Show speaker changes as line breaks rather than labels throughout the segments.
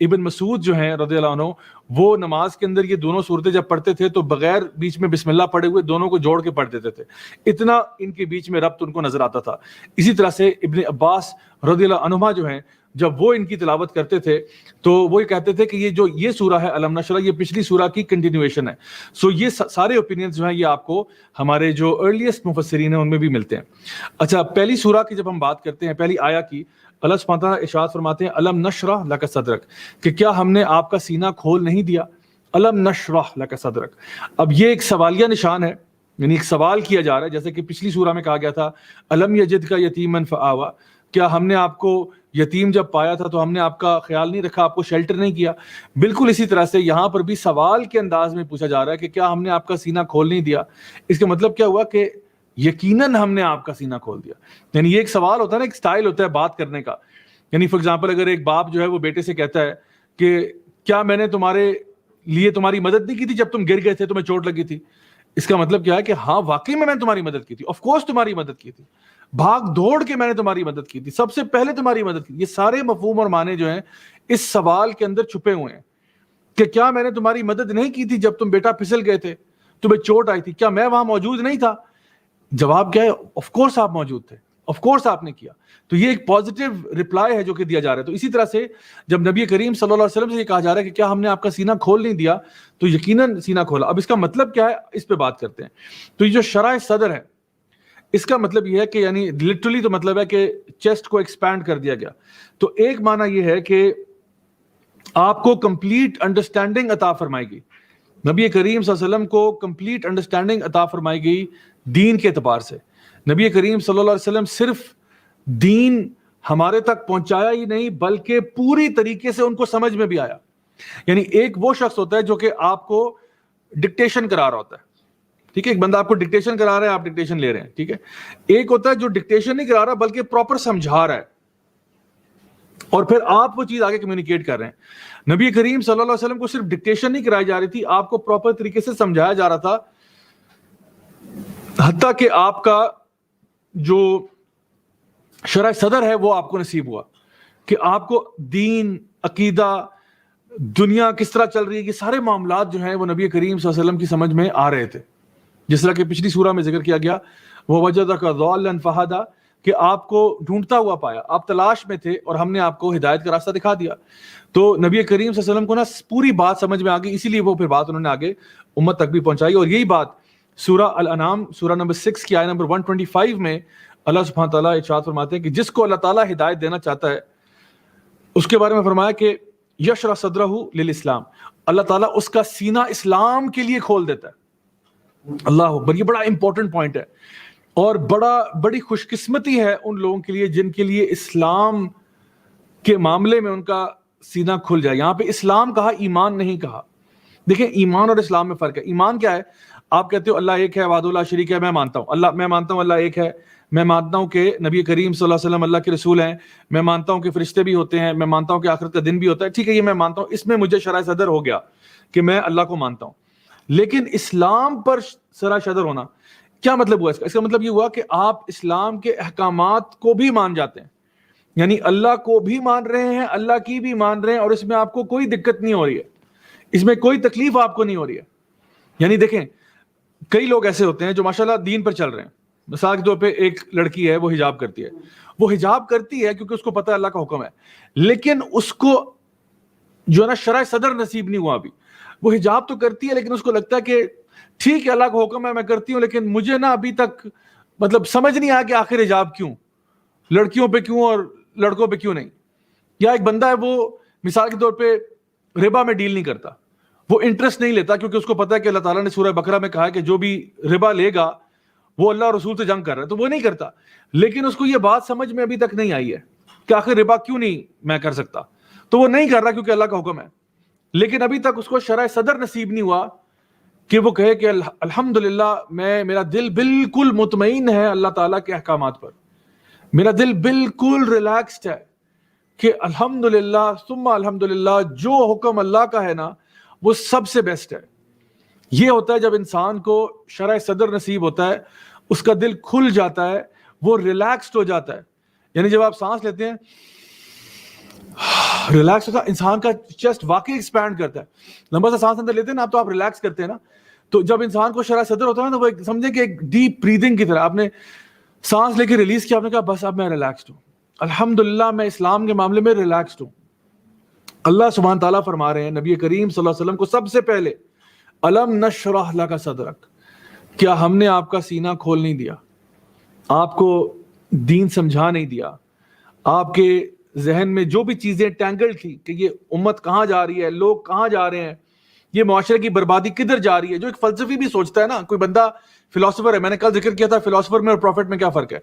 ابن مسعود جو ہیں رضی اللہ عنہ وہ نماز کے اندر یہ دونوں صورتیں جب پڑھتے تھے تو بغیر بیچ میں بسم اللہ پڑھے ہوئے دونوں کو جوڑ کے پڑھ دیتے تھے، اتنا ان کے بیچ میں ربط ان کو نظر آتا تھا. اسی طرح سے ابن عباس رضی اللہ عنہما جو ہیں جب وہ ان کی تلاوت کرتے تھے تو وہ کہتے تھے کہ یہ سورہ ہے الم نشرح یہ پچھلی سورہ کی کنٹینیویشن ہے. سو یہ سارے اوپینینز جو ہیں یہ آپ کو ہمارے جو ارلیسٹ مفسرین ہیں ان میں بھی ملتے ہیں. اچھا، پہلی سورہ کی جب ہم بات کرتے ہیں، پہلی آیا کی، اللہ سبحانہ تعالیٰ ارشاد فرماتے ہیں الم نشرح لک صدرک، کہ کیا ہم نے آپ کا سینہ کھول نہیں دیا. الم نشرح لک صدرک، اب یہ ایک سوالیہ نشان ہے، یعنی ایک سوال کیا جا رہا ہے، جیسے کہ پچھلی سورہ میں کہا گیا تھا الم یجدک یتیما فآویٰ، کیا ہم نے آپ کو یتیم جب پایا تھا تو ہم نے آپ کا خیال نہیں رکھا، آپ کو شیلٹر نہیں کیا. بالکل اسی طرح سے یہاں پر بھی سوال کے انداز میں پوچھا جا رہا ہے کہ کیا ہم نے آپ کا سینہ کھول نہیں دیا. اس کا مطلب کیا ہوا کہ یقیناً ہم نے آپ کا سینہ کھول دیا. یعنی یہ ایک سوال ہوتا ہے نا، ایک سٹائل ہوتا ہے بات کرنے کا. یعنی فار ایگزامپل اگر ایک باپ جو ہے وہ بیٹے سے کہتا ہے کہ کیا میں نے تمہارے لیے تمہاری مدد نہیں کی تھی جب تم گر گئے تھے، تمہیں چوٹ لگی تھی. اس کا مطلب کیا ہے کہ ہاں واقعی میں نے تمہاری مدد کی تھی، آف کورس تمہاری مدد کی تھی، بھاگ دوڑ کے میں نے تمہاری مدد کی تھی، سب سے پہلے تمہاری مدد کی. یہ سارے مفہوم اور معنی جو ہیں اس سوال کے اندر چھپے ہوئے ہیں کہ کیا میں نے تمہاری مدد نہیں کی تھی جب تم بیٹا پھسل گئے تھے، تمہیں چوٹ آئی تھی، کیا میں وہاں موجود نہیں تھا؟ جواب کیا ہے؟ آف کورس آپ موجود تھے، آف کورس آپ نے کیا. تو یہ ایک پازیٹیو رپلائی ہے جو کہ دیا جا رہا ہے. تو اسی طرح سے جب نبی کریم صلی اللہ علیہ وسلم سے یہ کہا جا رہا ہے کہ کیا ہم نے آپ کا سینہ کھول نہیں دیا، تو یقیناً سینہ کھولا. اب اس کا مطلب کیا ہے، اس پہ بات کرتے ہیں. تو یہ جو شرح صدر ہے اس کا مطلب یہ ہے کہ یعنی لٹرلی تو مطلب ہے کہ چیسٹ کو ایکسپینڈ کر دیا گیا. تو ایک معنی یہ ہے کہ آپ کو کمپلیٹ انڈرسٹینڈنگ عطا فرمائی گئی، نبی کریم صلی اللہ علیہ وسلم کو کمپلیٹ انڈرسٹینڈنگ عطا فرمائی گئی دین کے اعتبار سے. نبی کریم صلی اللہ علیہ وسلم صرف دین ہمارے تک پہنچایا ہی نہیں بلکہ پوری طریقے سے ان کو سمجھ میں بھی آیا. یعنی ایک وہ شخص ہوتا ہے جو کہ آپ کو ڈکٹیشن کرا رہا ہوتا ہے، ٹھیک ہے، ایک بندہ آپ کو ڈکٹیشن کرا رہا ہے، آپ ڈکٹیشن لے رہے ہیں، ٹھیک ہے. ایک ہوتا ہے جو ڈکٹیشن نہیں کرا رہا بلکہ پراپر سمجھا رہا ہے اور پھر آپ وہ چیز آگے کمیونیکیٹ کر رہے ہیں. نبی کریم صلی اللہ علیہ وسلم کو صرف ڈکٹیشن نہیں کرائی جا رہی تھی، آپ کو پراپر طریقے سے سمجھایا جا رہا تھا، حتیٰ کہ آپ کا جو شرح صدر ہے وہ آپ کو نصیب ہوا کہ آپ کو دین، عقیدہ، دنیا کس طرح چل رہی ہے، یہ سارے معاملات جو ہیں وہ نبی کریم صلی اللہ علیہ وسلم کی سمجھ میں آ رہے تھے. جس طرح کہ پچھلی سورہ میں ذکر کیا گیا وَوَجَدَكَ ضَالًّا فَهَدَىٰ، کہ آپ کو ڈھونڈتا ہوا پایا، آپ تلاش میں تھے اور ہم نے آپ کو ہدایت کا راستہ دکھا دیا. تو نبی کریم صلی اللہ علیہ وسلم کو نا پوری بات سمجھ میں آ گئی، اسی لیے وہ پھر بات انہوں نے آگے امت تک بھی پہنچائی. اور یہی بات سورہ الانعام سورہ نمبر 6 کی آیت نمبر 125 میں اللہ سبحانہ تعالیٰ ارشاد فرماتے ہیں کہ جس کو اللہ تعالیٰ ہدایت دینا چاہتا ہے اس کے بارے میں فرمایا کہ یشرح صدرہ للاسلام، اللہ تعالیٰ اس کا سینہ اسلام کے لیے کھول دیتا ہے. اللہ اکبر، یہ بڑا امپورٹنٹ پوائنٹ ہے اور بڑی خوش قسمتی ہے ان لوگوں کے لیے جن کے لیے اسلام کے معاملے میں ان کا سینہ کھل جائے. یہاں پہ اسلام کہا، ایمان نہیں کہا. دیکھیں ایمان اور اسلام میں فرق ہے. ایمان کیا ہے؟ آپ کہتے ہو اللہ ایک ہے، وحدہ لا شریک ہے، میں مانتا ہوں اللہ ایک ہے، میں مانتا ہوں کہ نبی کریم صلی اللہ علیہ وسلم اللہ کے رسول ہیں، میں مانتا ہوں کہ فرشتے بھی ہوتے ہیں، میں مانتا ہوں کہ آخرت کا دن بھی ہوتا ہے، ٹھیک ہے، یہ میں مانتا ہوں، اس میں مجھے شرح صدر ہو گیا کہ میں اللہ کو مانتا ہوں. لیکن اسلام پر شرح صدر ہونا کیا مطلب ہوا؟ اس کا مطلب یہ ہوا کہ آپ اسلام کے احکامات کو بھی مان جاتے ہیں، یعنی اللہ کو بھی مان رہے ہیں، اللہ کی بھی مان رہے ہیں، اور اس میں آپ کو کوئی دقت نہیں ہو رہی ہے، اس میں کوئی تکلیف آپ کو نہیں ہو رہی ہے. یعنی دیکھیں کئی لوگ ایسے ہوتے ہیں جو ماشاءاللہ دین پر چل رہے ہیں. مثال کے طور پہ ایک لڑکی ہے، وہ حجاب کرتی ہے، وہ حجاب کرتی ہے کیونکہ اس کو پتہ ہے اللہ کا حکم ہے، لیکن اس کو جو ہے نا شرح صدر نصیب نہیں ہوا. ابھی وہ حجاب تو کرتی ہے لیکن اس کو لگتا ہے کہ ٹھیک ہے اللہ کا حکم ہے میں کرتی ہوں، لیکن مجھے نا ابھی تک مطلب سمجھ نہیں آیا کہ آخر حجاب کیوں، لڑکیوں پہ کیوں اور لڑکوں پہ کیوں نہیں. یا ایک بندہ ہے وہ مثال کے طور پہ ربا میں ڈیل نہیں کرتا، وہ انٹرسٹ نہیں لیتا کیونکہ اس کو پتا ہے کہ اللہ تعالیٰ نے سورہ بقرہ میں کہا ہے کہ جو بھی ربا لے گا وہ اللہ اور رسول سے جنگ کر رہا ہے، تو وہ نہیں کرتا. لیکن اس کو یہ بات سمجھ میں ابھی تک نہیں آئی ہے کہ آخر ربا کیوں نہیں میں کر سکتا، تو وہ نہیں کر رہا کیونکہ اللہ کا حکم ہے. لیکن ابھی تک اس کو شرح صدر نصیب نہیں ہوا کہ وہ کہے کہ الحمدللہ میرا دل بالکل مطمئن ہے اللہ تعالیٰ کے احکامات پر، میرا دل بالکل ریلیکسڈ ہے کہ الحمدللہ ثم الحمدللہ جو حکم اللہ کا ہے نا وہ سب سے بیسٹ ہے. یہ ہوتا ہے جب انسان کو شرح صدر نصیب ہوتا ہے، اس کا دل کھل جاتا ہے، وہ ریلیکسڈ ہو جاتا ہے. یعنی جب آپ سانس لیتے ہیں ریلیکس ہوتا ہے انسان کا چیسٹ واقعی ایکسپینڈ کرتا ہے. لمبا سا سانس اندر لیتے ہیں نا آپ تو آپ ریلیکس کرتے ہیں نا, تو جب انسان کو شرح صدر ہوتا ہے نا تو وہ سمجھیں کہ ایک ڈیپ بریدنگ کی طرح آپ نے سانس لے کے ریلیز کیا, آپ نے کہا بس اب میں ریلیکسڈ ہوں, الحمدللہ میں اسلام کے معاملے میں ریلیکسڈ ہوں. اللہ سبحانہ تعالیٰ فرما رہے ہیں نبی کریم صلی اللہ علیہ وسلم کو سب سے پہلے, الم نشرح لک صدرک, کیا ہم نے آپ کا سینہ کھول نہیں دیا, آپ کو دین سمجھا نہیں دیا, آپ کے ذہن میں جو بھی چیزیں ٹینگل تھی کہ یہ امت کہاں جا رہی ہے, لوگ کہاں جا رہے ہیں, یہ معاشرے کی بربادی کدھر جا رہی ہے, جو ایک فلسفی بھی سوچتا ہے نا, کوئی بندہ فلاسفر ہے, میں نے کل ذکر کیا تھا فلاسفر میں اور پروفٹ میں کیا فرق ہے.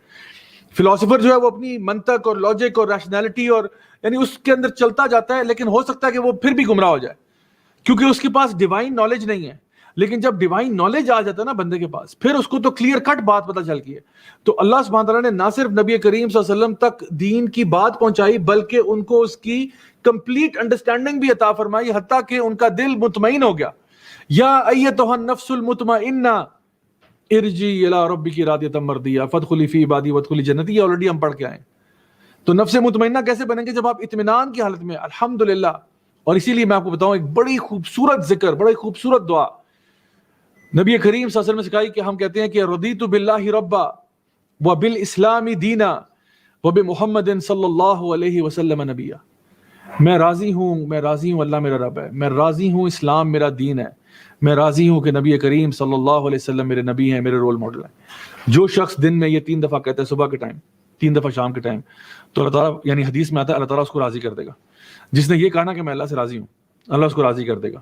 فلاسفر جو ہے وہ اپنی منطق اور لاجک اور ریشنالٹی اور یعنی اس کے اندر چلتا جاتا ہے, لیکن ہو سکتا ہے کہ وہ پھر بھی گمراہ ہو جائے کیونکہ اس کے پاس ڈیوائن نالج نہیں ہے. لیکن جب ڈیوائن نالج آ جاتا ہے نا بندے کے پاس, پھر اس کو تو کلیئر کٹ بات پتہ چل گئی ہے. تو اللہ سبحانہ تعالیٰ نے نہ صرف نبی کریم صلی اللہ علیہ وسلم تک دین کی بات پہنچائی بلکہ ان کو اس کی کمپلیٹ انڈرسٹینڈنگ بھی عطا فرمائی, حتیٰ کہ ان کا دل مطمئن ہو گیا. یا ایتھا النفس المطمئنہ ارجعی الی ربک راضیۃ مرضیہ فادخلی فی عبادی وادخلی جنتی, آلریڈی ہم پڑھ کے آئے. تو نفس مطمئنہ کیسے بنیں گے جب آپ اطمینان کی حالت میں الحمدللہ. اور اسی لیے میں آپ کو بتاؤں ایک بڑی خوبصورت ذکر, بڑی خوبصورت دعا نبی کریم صلی اللہ علیہ وسلم نے سکھائی کہ ہم کہتے ہیں کہ رضیت باللہ ربا وبالاسلام دینا وبمحمد صلی اللہ علیہ وسلم نبیا. میں راضی ہوں اللہ میرا رب ہے, میں راضی ہوں اسلام میرا دین ہے, میں راضی ہوں کہ نبی کریم صلی اللہ علیہ وسلم میرے نبی ہیں, میرے رول ماڈل ہیں. جو شخص دن میں یہ 3 دفعہ کہتا ہے, صبح کے ٹائم 3 دفعہ شام کے ٹائم, تو اللہ تعالیٰ یعنی حدیث میں آتا ہے اللہ تعالیٰ اس کو راضی کر دے گا. جس نے یہ کہا نا کہ میں اللہ سے راضی ہوں, اللہ اس کو راضی کر دے گا.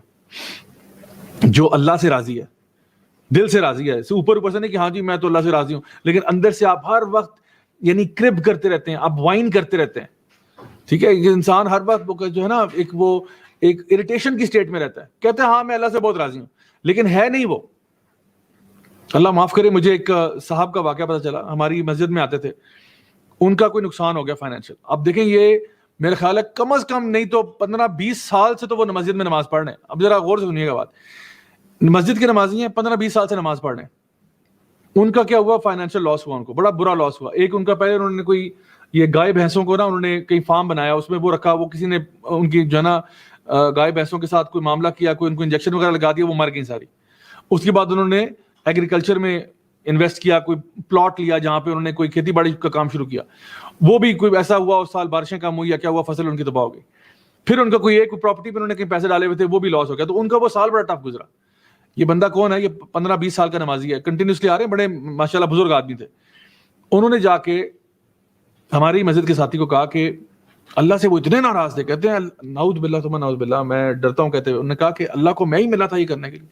جو اللہ سے راضی ہے, دل سے راضی ہے, اوپر سے نہیں کہ ہاں جی میں تو اللہ سے راضی ہوں, لیکن اندر سے آپ ہر وقت یعنی کرب کرتے رہتے ہیں, آپ وائن کرتے رہتے ہیں. ٹھیک ہے, انسان ہر وقت جو ہے نا ایک اریٹیشن کی سٹیٹ میں رہتا ہے, کہتے ہیں ہاں میں اللہ سے بہت راضی ہوں, لیکن ہے نہیں وہ. اللہ معاف کرے, مجھے ایک صاحب کا واقعہ پتہ چلا, ہماری مسجد میں آتے تھے, ان کا کوئی نقصان ہو گیا فائنینشیل. اب دیکھیں یہ میرا خیال ہے کم از کم نہیں تو 15-20 سال سے تو وہ مسجد میں نماز پڑھ رہے ہیں. اب ذرا غور سے سنیے گا بات, مسجد کے نمازی ہیں, 15-20 سال سے نماز پڑھ رہے ہیں. ان کا کیا ہوا, فائنینشیل لاس ہوا, ان کو بڑا برا لاس ہوا. ایک ان کا پہلے انہوں نے کوئی یہ گائے بھینسوں کو نا انہوں نے کئی فارم بنایا, اس میں وہ رکھا, وہ کسی نے ان کی جو ہے نا گائے بھینسوں کے ساتھ کوئی معاملہ کیا, کوئی ان کو انجیکشن وغیرہ لگا دیا, وہ مر گئی ساری. اس کے بعد انہوں نے ایگریکلچر میں انویسٹ کیا, کوئی پلاٹ لیا جہاں پہ انہوں نے کوئی کھیتی باڑی کا کام شروع کیا. وہ بھی کوئی ایسا ہوا اس سال بارشیں کم ہوئی یا کیا ہوا, فصل ان کی تباہ ہو گئی. پھر ان کا کوئی ایک پراپرٹی پہ انہوں نے کہیں پیسے ڈالے ہوئے تھے, وہ بھی لاس ہو گیا. تو ان کا وہ سال بڑا ٹف گزرا. یہ بندہ کون ہے, یہ 15-20 سال کا نمازی ہے, کنٹینیوسلی آ رہے ہیں, بڑے ماشاءاللہ بزرگ آدمی تھے. انہوں نے جا کے ہماری مسجد کے ساتھی کو کہا کہ اللہ سے وہ اتنے ناراض تھے, کہتے ہیں نعوذ باللہ ثم نعوذ باللہ, میں ڈرتا ہوں, کہتے ہیں انہوں نے کہا کہ اللہ کو میں ہی ملا تھا یہ کرنے کے لیے.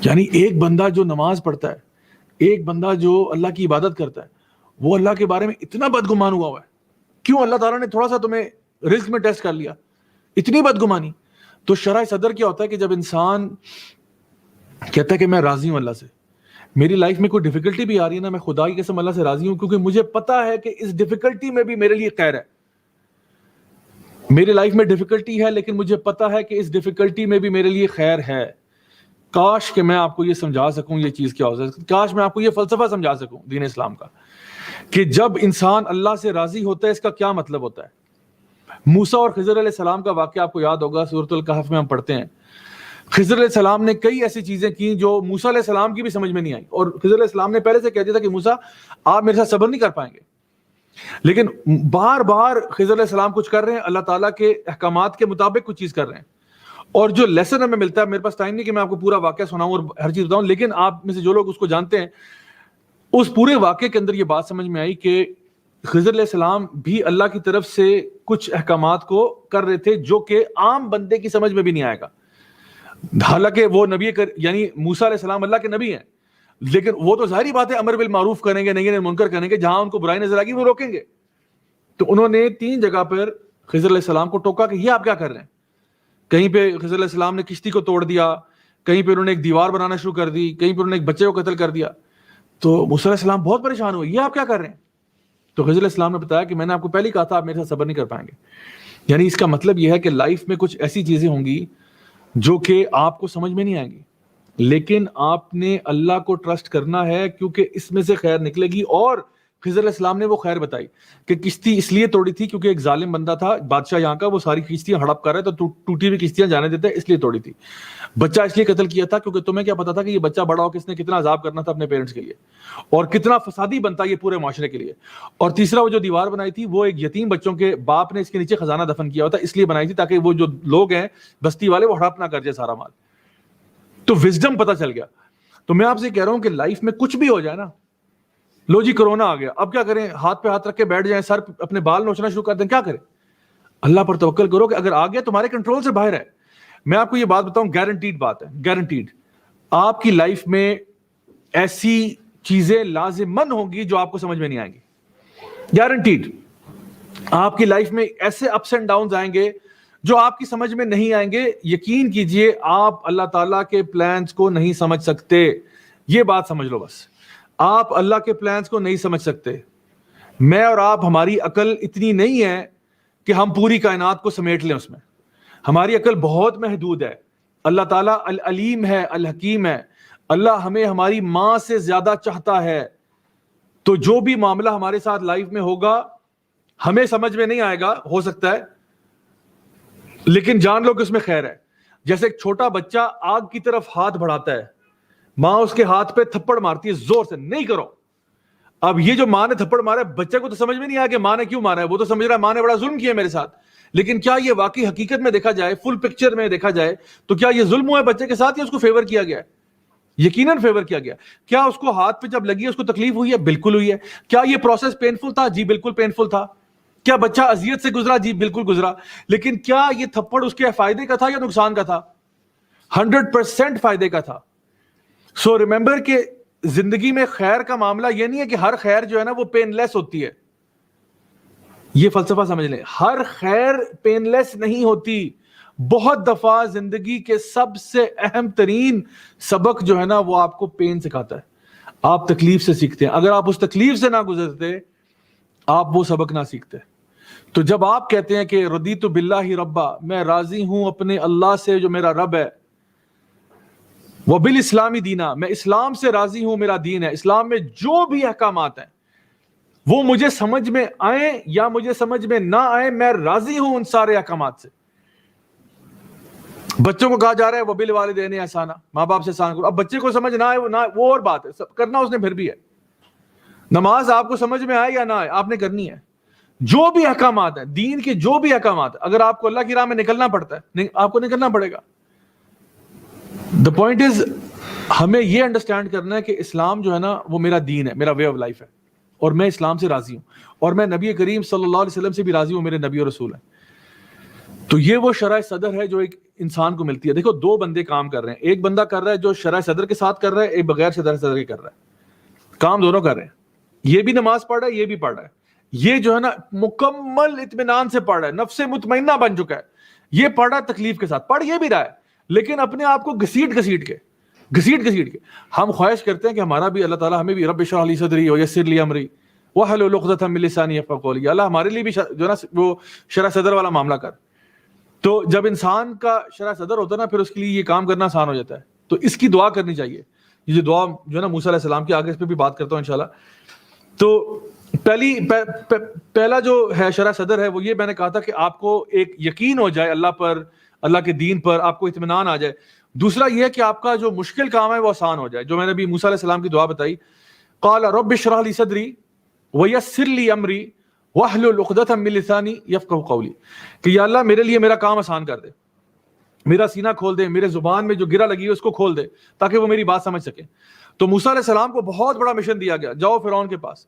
یعنی ایک بندہ جو نماز پڑھتا ہے, ایک بندہ جو اللہ کی عبادت کرتا ہے, وہ اللہ کے بارے میں اتنا بدگمان ہوا ہے. کیوں اللہ تعالیٰ نے تھوڑا سا تمہیں رزق میں ٹیسٹ کر لیا, اتنی بدگمانی. تو شرح صدر کیا ہوتا ہے کہ جب انسان کہتا ہے کہ میں راضی ہوں اللہ سے, میری لائف میں کوئی ڈیفیکلٹی بھی آ رہی ہے نا, میں خدا کی قسم اللہ سے راضی ہوں, کیونکہ مجھے پتا ہے کہ اس ڈیفیکلٹی میں بھی میرے لیے خیر ہے. میری لائف میں ڈیفیکلٹی ہے لیکن مجھے پتا ہے کہ اس ڈیفیکلٹی میں بھی میرے لیے خیر ہے. کاش کہ میں آپ کو یہ سمجھا سکوں یہ چیز کیا ہوتا ہے, کاش میں آپ کو یہ فلسفہ سمجھا سکوں دین اسلام کا, کہ جب انسان اللہ سے راضی ہوتا ہے اس کا کیا مطلب ہوتا ہے. موسیٰ اور خضر علیہ السلام کا واقعہ آپ کو یاد ہوگا, سورۃ الکہف میں ہم پڑھتے ہیں. خضر علیہ السلام نے کئی ایسی چیزیں کی جو موسیٰ علیہ السلام کی بھی سمجھ میں نہیں آئی, اور خضر علیہ السلام نے پہلے سے کہہ دیا تھا کہ موسیٰ آپ میرے ساتھ صبر نہیں کر پائیں گے. لیکن بار بار خضر علیہ السلام کچھ کر رہے ہیں, اللہ تعالیٰ کے احکامات کے مطابق کچھ چیز کر رہے ہیں. اور جو لیسن ہمیں ملتا ہے, میرے پاس ٹائم نہیں کہ میں آپ کو پورا واقعہ سناؤں اور ہر چیز بتاؤں, لیکن آپ میں سے جو لوگ اس کو جانتے ہیں, اس پورے واقعے کے اندر یہ بات سمجھ میں آئی کہ خضر علیہ السلام بھی اللہ کی طرف سے کچھ احکامات کو کر رہے تھے جو کہ عام بندے کی سمجھ میں بھی نہیں آئے گا. حالانکہ وہ نبی یعنی موسیٰ علیہ السلام اللہ کے نبی ہیں, لیکن وہ تو ظاہری بات ہے امر بالمعروف کریں گے, نہیں منکر کریں گے, جہاں ان کو برائی نظر آئے گی وہ روکیں گے. تو انہوں نے 3 جگہ پر خضر علیہ السلام کو ٹوکا کہ یہ آپ کیا کر رہے ہیں. کہیں پہ خضر علیہ السلام نے کشتی کو توڑ دیا, کہیں پہ انہوں نے ایک دیوار بنانا شروع کر دی, کہیں پہ انہوں نے ایک بچے کو قتل کر دیا. تو موسیٰ علیہ السلام بہت پریشان ہوئے, یہ آپ کیا کر رہے ہیں. تو خضر علیہ السلام نے بتایا کہ میں نے آپ کو پہلے ہی کہا تھا آپ میرے ساتھ صبر نہیں کر پائیں گے. یعنی اس کا مطلب یہ ہے کہ لائف میں کچھ ایسی چیزیں ہوں گی جو کہ آپ کو سمجھ میں نہیں آئیں گی, لیکن آپ نے اللہ کو ٹرسٹ کرنا ہے کیونکہ اس میں سے خیر نکلے گی. اور خضر علیہ السلام نے وہ خیر بتائی کہ کشتی اس لیے توڑی تھی کیونکہ ایک ظالم بندہ تھا بادشاہ یہاں کا, وہ ساری کشتیاں ہڑپ کر رہے تو ٹوٹی ہوئی کشتیاں جانے دیتے, اس لیے توڑی تھی. بچہ اس لیے قتل کیا تھا کیونکہ تمہیں کیا پتا تھا کہ یہ بچہ بڑا ہو کہ اس نے کتنا عذاب کرنا تھا اپنے پیرنٹس کے لیے اور کتنا فسادی بنتا یہ پورے معاشرے کے لیے. اور تیسرا وہ جو دیوار بنائی تھی وہ ایک یتیم بچوں کے باپ نے اس کے نیچے خزانہ دفن کیا ہوتا, اس لیے بنائی تھی تاکہ وہ جو لوگ ہیں بستی والے وہ ہڑپ نہ کر جائے سارا مال. تو وزڈم پتہ چل گیا. تو میں آپ سے کہہ رہا ہوں کہ لائف میں کچھ بھی ہو جائے نا, لو جی کرونا آ گیا, اب کیا کریں؟ ہاتھ پہ ہاتھ رکھ کے بیٹھ جائیں, سر اپنے بال نوچنا شروع کر دیں, کیا کریں؟ اللہ پر توکل کرو کہ اگر آ گیا تمہارے کنٹرول سے باہر ہے. میں آپ کو یہ بات بتاؤں, گارنٹیڈ بات ہے, گارنٹیڈ آپ کی لائف میں ایسی چیزیں لازماً ہوں گی جو آپ کو سمجھ میں نہیں آئیں گی. گارنٹیڈ آپ کی لائف میں ایسے اپس اینڈ ڈاؤنز آئیں گے جو آپ کی سمجھ میں نہیں آئیں گے. یقین کیجئے آپ اللہ تعالیٰ کے پلانز کو نہیں سمجھ سکتے, یہ بات سمجھ لو بس. آپ اللہ کے پلانز کو نہیں سمجھ سکتے. میں اور آپ, ہماری عقل اتنی نہیں ہے کہ ہم پوری کائنات کو سمیٹ لیں اس میں. ہماری عقل بہت محدود ہے. اللہ تعالیٰ العلیم ہے, الحکیم ہے. اللہ ہمیں ہماری ماں سے زیادہ چاہتا ہے. تو جو بھی معاملہ ہمارے ساتھ لائف میں ہوگا ہمیں سمجھ میں نہیں آئے گا, ہو سکتا ہے, لیکن جان لو کہ اس میں خیر ہے. جیسے ایک چھوٹا بچہ آگ کی طرف ہاتھ بڑھاتا ہے, ماں اس کے ہاتھ پہ تھپڑ مارتی ہے زور سے, نہیں کرو. اب یہ جو ماں نے تھپڑ مارا ہے, بچے کو تو سمجھ میں نہیں آیا کہ ماں نے کیوں مارا ہے, وہ تو سمجھ رہا ہے ماں نے بڑا ظلم کیا میرے ساتھ. لیکن کیا یہ واقعی حقیقت میں دیکھا جائے, فل پکچر میں دیکھا جائے تو کیا یہ ظلم ہوا ہے بچے کے ساتھ یا اس کو فیور کیا گیا ہے؟ یقیناً فیور کیا گیا. کیا اس کو ہاتھ پہ جب لگی ہے اس کو تکلیف ہوئی ہے؟ بالکل ہوئی ہے. کیا یہ پروسیس پینفل تھا؟ جی بالکل پینفل تھا. کیا بچہ اذیت سے گزرا؟ جی بالکل گزرا. لیکن کیا یہ تھپڑ اس کے فائدے کا تھا یا نقصان کا تھا؟ 100% فائدے کا تھا. سو ریممبر کہ زندگی میں خیر کا معاملہ یہ نہیں ہے کہ ہر خیر جو ہے نا وہ پین لیس ہوتی ہے. یہ فلسفہ سمجھ لیں, ہر خیر پین لیس نہیں ہوتی. بہت دفعہ زندگی کے سب سے اہم ترین سبق جو ہے نا وہ آپ کو پین سکھاتا ہے. آپ تکلیف سے سیکھتے ہیں. اگر آپ اس تکلیف سے نہ گزرتے آپ وہ سبق نہ سیکھتے. تو جب آپ کہتے ہیں کہ رضیت باللہ ربا, میں راضی ہوں اپنے اللہ سے جو میرا رب ہے, وبالاسلامی دینا, میں اسلام سے راضی ہوں, میرا دین ہے, اسلام میں جو بھی احکامات ہیں وہ مجھے سمجھ میں آئیں یا مجھے سمجھ میں نہ آئیں, میں راضی ہوں ان سارے احکامات سے. بچوں کو کہا جا رہا ہے وبالوالدین احسانا, ماں باپ سے احسان کرو. اب بچے کو سمجھ نہ آئے وہ اور بات ہے, کرنا اس نے پھر بھی ہے. نماز آپ کو سمجھ میں آئے یا نہ آئے آپ نے کرنی ہے. جو بھی احکامات ہیں دین کے, جو بھی احکامات, اگر آپ کو اللہ کی راہ میں نکلنا پڑتا ہے آپ کو نکلنا پڑے گا. دا پوائنٹ از, ہمیں یہ انڈرسٹینڈ کرنا ہے کہ اسلام جو ہے نا وہ میرا دین ہے, میرا وے آف لائف ہے, اور میں اسلام سے راضی ہوں, اور میں نبی کریم صلی اللہ علیہ وسلم سے بھی راضی ہوں, میرے نبی اور رسول ہیں. تو یہ وہ شرح صدر ہے جو ایک انسان کو ملتی ہے. دیکھو دو بندے کام کر رہے ہیں, ایک بندہ کر رہا ہے جو شرح صدر کے ساتھ کر رہا ہے, ایک بغیر شرح صدر کے کر رہا ہے. کام دونوں کر رہے ہیں. یہ بھی نماز پڑھ رہا ہے, یہ بھی پڑھ رہا ہے. یہ جو ہے نا مکمل اطمینان سے پڑھ رہا ہے, نفس مطمئنہ بن چکا ہے. یہ پڑھ رہا ہے تکلیف کے ساتھ, پڑھ یہ بھی رہا ہے, لیکن اپنے آپ کو گھسیٹ کے ہم خواہش کرتے ہیں کہ ہمارا بھی اللہ تعالیٰ ہمیں بھی رب اشرح لی صدری ویسر لی امری واحلل عقدۃ من لسانی یفقهوا قولی, اللہ ہمارے لیے بھی جو ہے نا وہ شرح صدر والا معاملہ کر. تو جب انسان کا شرح صدر ہوتا ہے نا پھر اس کے لیے یہ کام کرنا آسان ہو جاتا ہے. تو اس کی دعا کرنی چاہیے. یہ جو دعا جو ہے نا موسیٰ علیہ السلام کی, آگے اس پہ بھی بات کرتا ہوں انشاءاللہ. تو پہلا جو ہے شرح صدر ہے وہ یہ میں نے کہا تھا کہ آپ کو ایک یقین ہو جائے اللہ پر, اللہ کے دین پر, آپ کو اطمینان آ جائے. دوسرا یہ ہے کہ آپ کا جو مشکل کام ہے وہ آسان ہو جائے, جو میں نے ابھی موسیٰ علیہ السلام کی دعا بتائی, قال رب اشرح لی صدری ویسر لی امری واحلل عقدۃ من لسانی یفقهوا قولی, کہ یا اللہ میرے لیے میرا کام آسان کر دے, میرا سینہ کھول دے, میرے زبان میں جو گرہ لگی ہے اس کو کھول دے تاکہ وہ میری بات سمجھ سکے. تو موسیٰ علیہ السلام کو بہت بڑا مشن دیا گیا, جاؤ فرعون کے پاس,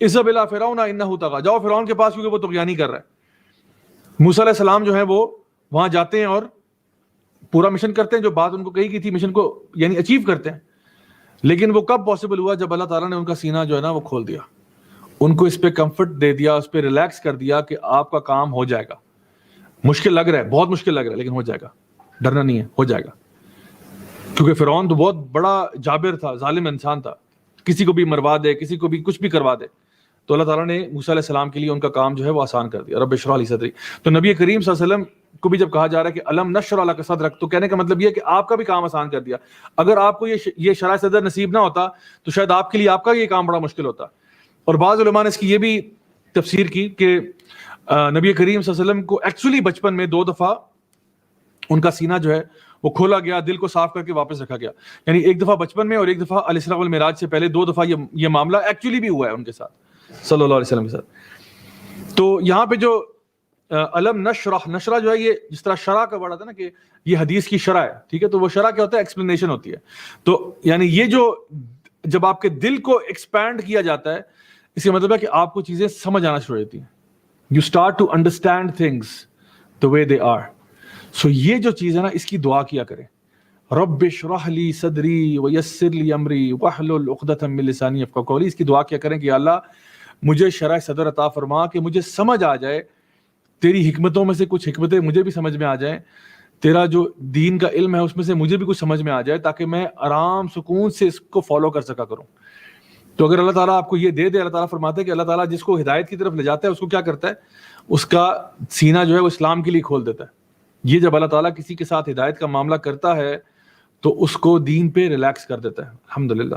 اذهب الی فرعون انہ طغی, جاؤ فرعون کے پاس کیونکہ وہ طغیانی کر رہا ہے. موسیٰ علیہ السلام جو ہے وہ وہاں جاتے ہیں اور پورا مشن کرتے ہیں, جو بات ان کو کہی گئی تھی مشن کو یعنی اچیو کرتے ہیں. لیکن وہ کب پاسبل ہوا؟ جب اللہ تعالیٰ نے ان کا سینہ جو ہے نا وہ کھول دیا, ان کو اس پہ کمفرٹ دے دیا, اس پہ ریلیکس کر دیا کہ آپ کا کام ہو جائے گا. مشکل لگ رہا ہے, بہت مشکل لگ رہا ہے, لیکن ہو جائے گا, ڈرنا نہیں ہے, ہو جائے گا. کیونکہ فرعون تو بہت بڑا جابر تھا, ظالم انسان تھا, کسی کو بھی مروا دے, کسی کو بھی کچھ بھی کروا دے. تو اللہ تعالیٰ نے موسیٰ علیہ السلام کے لیے ان کا کام جو ہے وہ آسان کر دیا, رب اشرح لی صدری. تو نبی کریم صلی اللہ علیہ وسلم کو بھی جب کہا جا رہا ہے کہ الم نشرح لک صدرک, تو کہنے کا مطلب یہ ہے کہ آپ کا بھی کام آسان کر دیا. اگر آپ کو یہ شرح صدر نصیب نہ ہوتا تو شاید آپ کے لیے آپ کا یہ کام بڑا مشکل ہوتا. اور بعض علماء نے اس کی یہ بھی تفسیر کی کہ نبی کریم صلی اللہ علیہ وسلم کو ایکچولی بچپن میں 2 دفعہ ان کا سینہ جو ہے وہ کھولا گیا, دل کو صاف کر کے واپس رکھا گیا. یعنی ایک دفعہ بچپن میں اور ایک دفعہ الاسراء والمعراج سے پہلے 2 دفعہ یہ معاملہ ایکچولی بھی ہوا ہے ان کے ساتھ صلی اللہ علیہ وسلم کے ساتھ. تو یہاں پہ جو علم نشرہ جو ہے, یہ جس طرح شرح کا ورڈ آتا ہے نا کہ یہ حدیث کی شرح ہے, ٹھیک ہے, تو وہ شرح کیا ہوتا ہے, ایکسپلینیشن ہوتی ہے. تو یعنی یہ جو جب آپ کے دل کو ایکسپینڈ کیا جاتا ہے, اس کا مطلب ہے کہ آپ کو چیزیں سمجھ آنا شروع ہوتی ہیں. You start to understand things the way they are. So یہ جو چیز ہے نا, اس کی دعا کیا کریں, رب اشرح لی صدری ویسر لی امری واحلل عقدۃ من لسانی یفقهوا قولی. اس کی دعا کیا کریں کہ یا اللہ مجھے شرح صدر عطا فرما کہ مجھے سمجھ آ جائے, تیری حکمتوں میں سے کچھ حکمتیں مجھے بھی سمجھ میں آ جائیں, تیرا جو دین کا علم ہے اس میں سے مجھے بھی کچھ سمجھ میں آ جائے, تاکہ میں آرام سکون سے اس کو فالو کر سکا کروں. تو اگر اللہ تعالیٰ آپ کو یہ دے دے, اللہ تعالیٰ فرماتے ہیں کہ اللہ تعالیٰ جس کو ہدایت کی طرف لے جاتا ہے اس کو کیا کرتا ہے, اس کا سینہ جو ہے وہ اسلام کے لیے کھول دیتا ہے. یہ جب اللہ تعالیٰ کسی کے ساتھ ہدایت کا معاملہ کرتا ہے تو اس کو دین پہ ریلیکس کر دیتا ہے, الحمدللہ.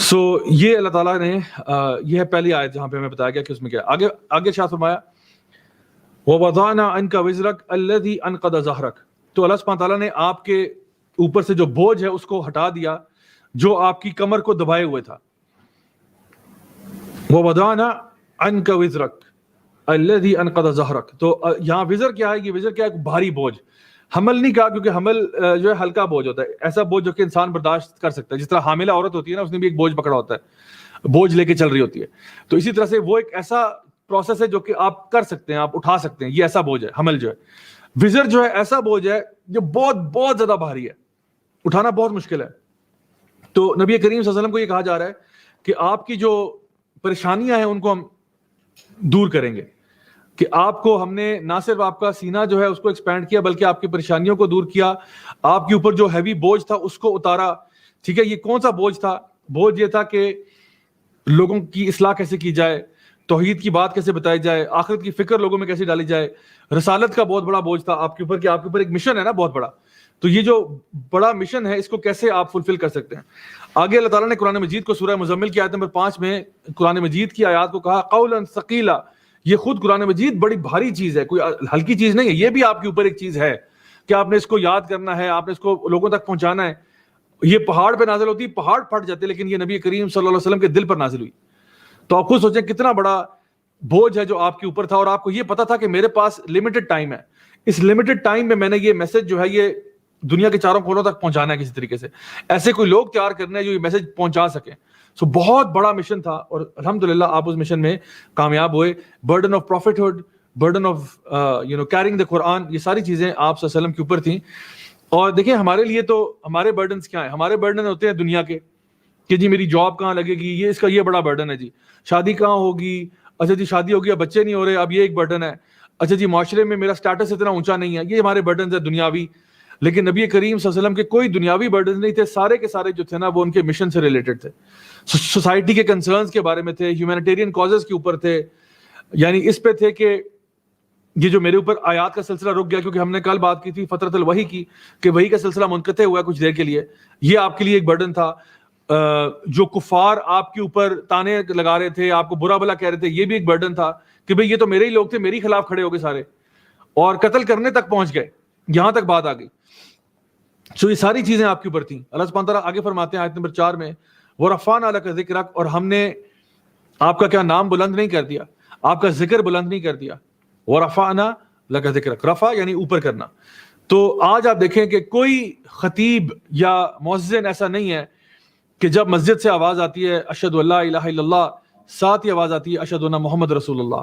سو یہ اللہ تعالیٰ نے یہ ہے پہلی آیت جہاں پہ ہمیں بتایا گیا کہ اس میں کیا آگے ارشاد فرمایا وَوَضَعْنَا عَنْكَ وِزْرَكَ الَّذِي أَنْقَضَ ظَهْرَكَ. تو اللہ سبحانہ تعالیٰ نے آپ کے اوپر سے جو بوجھ ہے اس کو ہٹا دیا جو آپ کی کمر کو دبائے ہوئے تھا. وَوَضَعْنَا عَنْكَ وِزْرَكَ الَّذِي أَنْقَضَ ظَهْرَكَ. تو یہاں وزر کیا ہے, یہ وزر کیا ہے, بھاری بوجھ. حمل نہیں کہا کیونکہ حمل جو ہے ہلکا بوجھ ہوتا ہے, ایسا بوجھ جو کہ انسان برداشت کر سکتا ہے. جس طرح حاملہ عورت ہوتی ہے نا, اس نے بھی ایک بوجھ پکڑا ہوتا ہے, بوجھ لے کے چل رہی ہوتی ہے. تو اسی طرح سے وہ ایک ایسا پروسیس ہے جو کہ آپ کر سکتے ہیں, آپ اٹھا سکتے ہیں. یہ ایسا بوجھ ہے حمل جو ہے. وزر جو ہے ایسا بوجھ ہے جو بہت بہت زیادہ بھاری ہے, اٹھانا بہت مشکل ہے. تو نبی کریم صلی اللہ علیہ وسلم کو یہ کہا جا رہا ہے کہ آپ کی جو پریشانیاں ہیں ان کو ہم دور کریں گے, کہ آپ کو ہم نے نہ صرف آپ کا سینہ جو ہے اس کو ایکسپینڈ کیا بلکہ آپ کی پریشانیوں کو دور کیا, آپ کے اوپر جو ہیوی بوجھ تھا اس کو اتارا. ٹھیک ہے, یہ کون سا بوجھ تھا؟ بوجھ یہ تھا کہ لوگوں کی اصلاح کیسے کی جائے, توحید کی بات کیسے بتائی جائے, آخرت کی فکر لوگوں میں کیسے ڈالی جائے. رسالت کا بہت بڑا بوجھ تھا آپ کے اوپر کہ آپ کے اوپر ایک مشن ہے نا بہت بڑا, تو یہ جو بڑا مشن ہے اس کو کیسے آپ فلفل کر سکتے ہیں. آگے اللہ تعالیٰ نے قرآن مجید کو سورہ مزمل کی آیت نمبر 5 میں قرآن مجید کی آیات کو کہا قولا ثقیلا. یہ خود قرآن مجید بڑی بھاری چیز ہے, کوئی ہلکی چیز نہیں ہے. یہ بھی آپ کے اوپر ایک چیز ہے کہ آپ نے اس کو یاد کرنا ہے, آپ نے اس کو لوگوں تک پہنچانا ہے. یہ پہاڑ پہ نازل ہوتی, پہاڑ پھٹ جاتے, لیکن یہ نبی کریم صلی اللہ علیہ وسلم کے دل پر نازل ہوئی. تو آپ خود سوچیں کتنا بڑا بوجھ ہے جو آپ کے اوپر تھا, اور آپ کو یہ پتا تھا کہ میرے پاس لمیٹڈ ٹائم ہے, اس لمیٹڈ ٹائم میں نے یہ میسج جو ہے یہ دنیا کے چاروں کونوں تک پہنچانا ہے کسی طریقے سے. ایسے کوئی لوگ تیار کرنے ہیں جو یہ میسج پہنچا سکیں. سو بہت بڑا مشن تھا, اور الحمدللہ آپ اس مشن میں کامیاب ہوئے. Burden of prophethood, burden of carrying the Quran, یہ ساری چیزیں آپ صلی اللہ علیہ وسلم کے اوپر تھیں. اور دیکھیں ہمارے لیے تو ہمارے برڈنس کیا ہیں, ہمارے برڈن ہوتے ہیں دنیا کے کہ جی میری جاب کہاں لگے گی, یہ اس کا یہ بڑا برڈن ہے. جی شادی کہاں ہوگی, اچھا جی شادی ہوگی اب بچے نہیں ہو رہے, اب یہ ایک برڈن ہے. اچھا جی معاشرے میں میرا سٹیٹس اتنا اونچا نہیں ہے, یہ ہمارے برڈنز ہیں دنیاوی. لیکن نبی کریم صلی اللہ علیہ وسلم کے کوئی دنیاوی برڈنز نہیں تھے, سارے کے سارے جو تھے نا وہ ان کے مشن سے ریلیٹڈ تھے, سوسائٹی کے کنسرنز کے بارے میں تھے, ہیومینیٹیرین کازز کے اوپر تھے. یعنی اس پہ تھے کہ یہ جو میرے اوپر آیات کا سلسلہ رک گیا, کیونکہ ہم نے کل بات کی تھی فترۃ الوحی کی کہ وحی کا سلسلہ منقطع ہوا ہے کچھ دیر کے لیے, یہ آپ کے لیے ایک برڈن تھا. جو کفار آپ کے اوپر تانے لگا رہے تھے, آپ کو برا بھلا کہہ رہے تھے, یہ بھی ایک برڈن تھا کہ بھئی یہ تو میرے ہی لوگ تھے, میرے خلاف کھڑے ہو گئے سارے, اور قتل کرنے تک پہنچ گئے, یہاں تک بات آ گئی. سو یہ ساری چیزیں آپ کے اوپر تھیں. اللہ سبحانہ تعالیٰ آگے فرماتے ہیں آیت نمبر 4 میں وَرَفَعْنَا لَكَ ذِكْرَكَ, اور ہم نے آپ کا کیا نام بلند نہیں کر دیا, آپ کا ذکر بلند نہیں کر دیا. وَرَفَعْنَا لَكَ ذِكْرَكَ, رفع یعنی اوپر کرنا. تو آج آپ دیکھیں کہ کوئی خطیب یا مؤذن ایسا نہیں ہے کہ جب مسجد سے آواز آتی ہے اشہد ان لا الہ الا اللہ, ساتھ ہی آواز آتی ہے اشہد ان محمد رسول اللہ.